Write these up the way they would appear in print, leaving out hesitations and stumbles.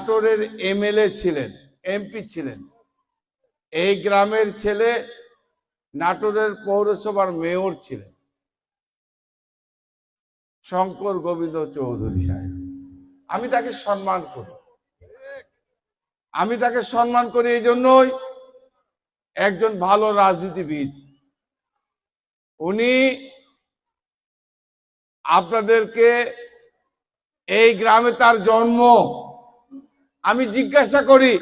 নাটোরের এমএলএ ছিলেন, এমপি ছিলেন। এই গ্রামের ছেলে নাটোরের পৌরসভার মেয়র ছিলেন, শঙ্কর গোবিন্দ চৌধুরী সাহেব। আমি তাকে সম্মান করি। আমি তাকে সম্মান করি এই জন্যই, একজন ভালো রাজনীতিবিদ। উনি আপনাদেরকে, এই গ্রামে তার জন্ম। আমি জিজ্ঞাসা করি,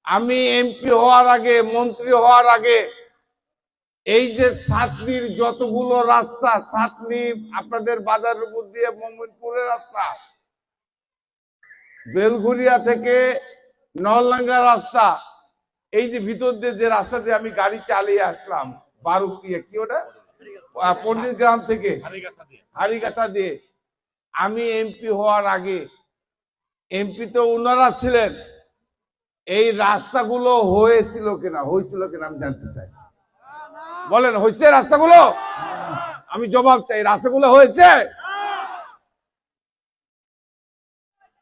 আমি এমপি হওয়ার আগে, মন্ত্রী হওয়ার আগে, এই যে সাতনির যতগুলো রাস্তা, সাতনি আপনাদের বাজারের উপর দিয়ে মোমিনপুরের রাস্তা, বেলঘুরিয়া থেকে নলডাঙ্গা রাস্তা, এই যে ভিতর দিয়ে যে রাস্তা দিয়ে আমি গাড়ি চালিয়ে আসলাম, বারুকিয়া কি ওটা, পন্ডিত গ্রাম থেকে হারিগাছা দিয়ে, আমি এমপি হওয়ার আগে, এমপি তো ওনারা ছিলেন, এই রাস্তাগুলো হয়েছিল কিনা আমি জানতে চাই। বলেন, হয়েছে রাস্তাগুলো? আমি জবাব চাই, রাস্তাগুলো হয়েছে?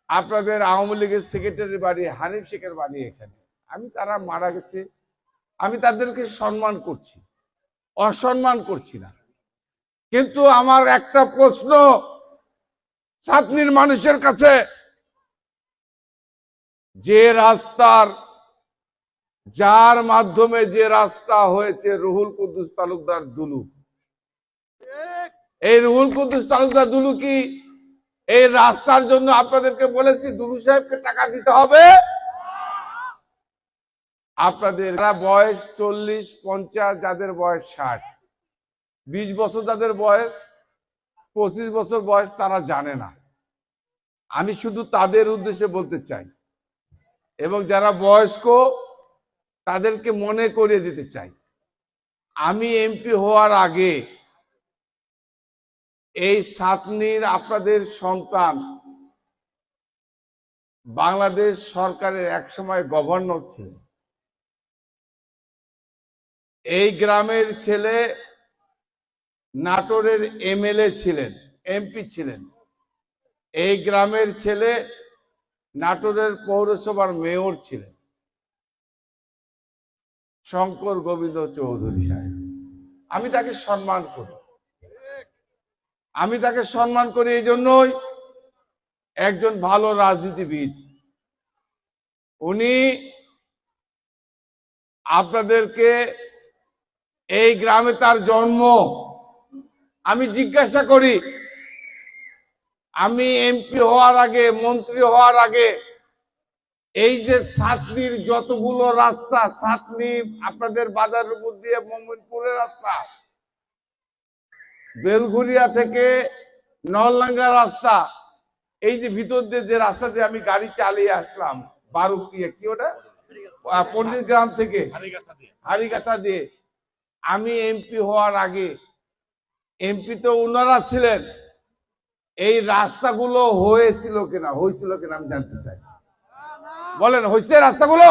আপনাদের আওয়ামী লীগের সেক্রেটারি বাড়ি, হানিফ শেখের বাড়ি এখানে। আমি, তারা মারা গেছে, আমি তাদেরকে সম্মান করছি, অসম্মান করছি না। কিন্তু আমার একটা প্রশ্ন সাতনির মানুষের কাছে, যে রাস্তার, যার মাধ্যমে যে রাস্তা হয়েছে রুহুল কুদ্দুস তালুকদার দুলু, এই রুহুল কুদ্দুস তালুকদার দুলু কি এই রাস্তার জন্য আপনাদেরকে বলেছি দুলু সাহেবকে টাকা দিতে হবে? আপনাদের বয়স 40-50, যাদের বয়স 60, 20 বছর যাদের বয়স, 25 বছর বয়স, তারা জানে না। আমি শুধু তাদের উদ্দেশ্যে বলতে চাই, এবং যারা বয়স্ক তাদেরকে মনে করিয়ে দিতে চাই, আমি এমপি হওয়ার আগে এই সাতনির আপনাদের সন্তান বাংলাদেশ সরকারের একসময় গভর্নর ছিলেন। এই গ্রামের ছেলে নাটোরের এমএলএ ছিলেন, এমপি ছিলেন। এই গ্রামের ছেলে নাটোরের পৌরসভার মেয়র ছিলেন, শঙ্কর গোবিন্দ চৌধুরী সাহেব। আমি তাকে সম্মান করি। আমি তাকে সম্মান করি এই জন্যই, একজন ভালো রাজনীতিবিদ। উনি আপনাদেরকে, এই গ্রামে তার জন্ম। আমি জিজ্ঞাসা করি, আমি এমপি হওয়ার আগে, মন্ত্রী হওয়ার আগে, এই যে সাতনির যতগুলো রাস্তা, সাতনি আপনাদের বাজারের উপর দিয়ে মোমিনপুরের রাস্তা, বেলঘুরিয়া থেকে নলডাঙ্গা রাস্তা, এই যে ভিতর দিয়ে যে রাস্তা দিয়ে আমি গাড়ি চালিয়ে আসলাম, বারুকিয়া কি ওটা, পন্ডিত গ্রাম থেকে হারিগাছা দিয়ে, আমি এমপি হওয়ার আগে, এমপি তো ওনারা ছিলেন, এই রাস্তাগুলো হয়েছিল কিনা আমি জানতে চাই। বলেন, হয়েছে রাস্তাগুলো?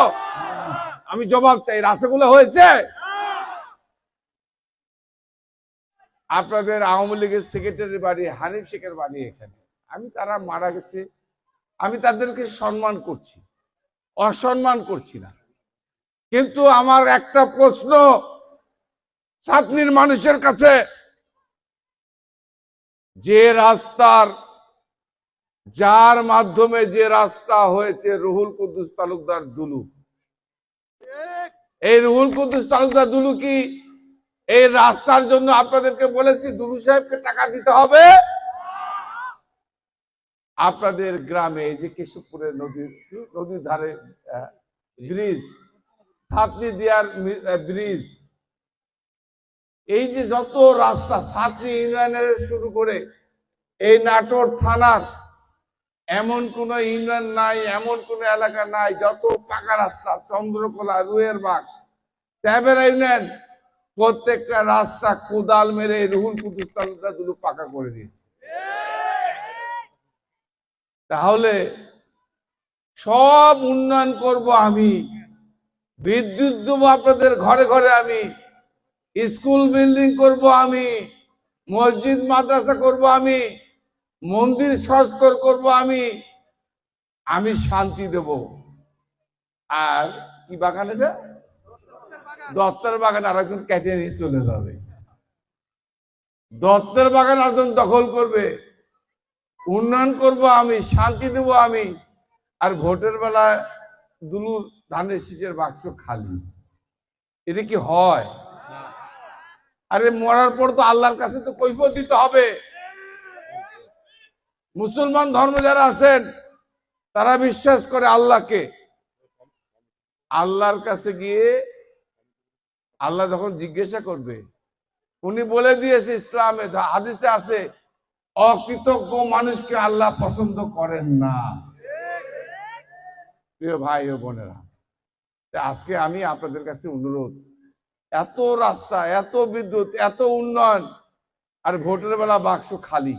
আমি জবাব চাই, রাস্তাগুলো হয়েছে? আপনাদের আওয়ামী লীগের সেক্রেটারি বাড়ি, হানিফ শেখের বাড়ি এখানে। আমি, তারা মারা গেছে, আমি তাদেরকে সম্মান করছি, অসম্মান করছি না। কিন্তু আমার একটা প্রশ্ন সাতনির মানুষের কাছে, যে রাস্তার, যার মাধ্যমে যে রাস্তা হয়েছে রুহুল কুদ্দুস তালুকদার দুলু, এই রুহুল কুদ্দুস তালুকদার দুলু কি এই রাস্তার জন্য আপনাদেরকে বলেছি দুলু সাহেবকে টাকা দিতে হবে? আপনাদের গ্রামে এই যে কেশবপুরের নদীর ধারে ব্রিজ, সাতনি দিয়ার ব্রিজ, এই যে যত রাস্তা, সাতনি ইউনিয়নের শুরু করে এই নাটোর থানার এমন কোন ইউনিয়ন নাই, এমন কোন এলাকা নাই যত পাকা রাস্তা, চন্দ্রকোলা, রুয়েরবাগ, ট্যাবেরা ইউনিয়ন, প্রত্যেকটা রাস্তা কোদাল মেরে রুহুল কুদ্দুস তালুকদার দুলু পাকা করে দিয়েছে। তাহলে সব উন্নয়ন করব আমি, বিদ্যুৎ দেবো আপনাদের ঘরে ঘরে, আমি স্কুল বিল্ডিং করব আমি, মসজিদ মাদ্রাসা করব আমি, মন্দির সংস্কার করব আমি, আমি শান্তি দেব। আর কি বাগান এটা? দত্তের বাগান আরেকজন কেটে নিয়ে চলে যাবে। দত্তের বাগান আরেকজন দখল করবে। উন্নয়ন করব আমি, শান্তি দেব আমি, আর ভোটের বেলায় দুলুর ধানের শীষের বাক্স খালি। এটা কি হয়? আরে মরার পর তো আল্লাহর কাছে তো কৈফিয়ত দিতে হবে। মুসলমান ধর্ম যারা আছেন তারা বিশ্বাস করে আল্লাহকে। আল্লাহর কাছে গিয়ে আল্লাহ যখন জিজ্ঞাসা করবে, উনি বলে দিয়েছে ইসলামে হাদিসে আছে, অকৃতজ্ঞ মানুষকে আল্লাহ পছন্দ করেন না। প্রিয় ভাই ও বোনেরা, আজকে আমি আপনাদের কাছে অনুরোধ, এত রাস্তা, এত বিদ্যুৎ, এত উন্নয়ন, আর ভোটের বেলা বাক্স খালি।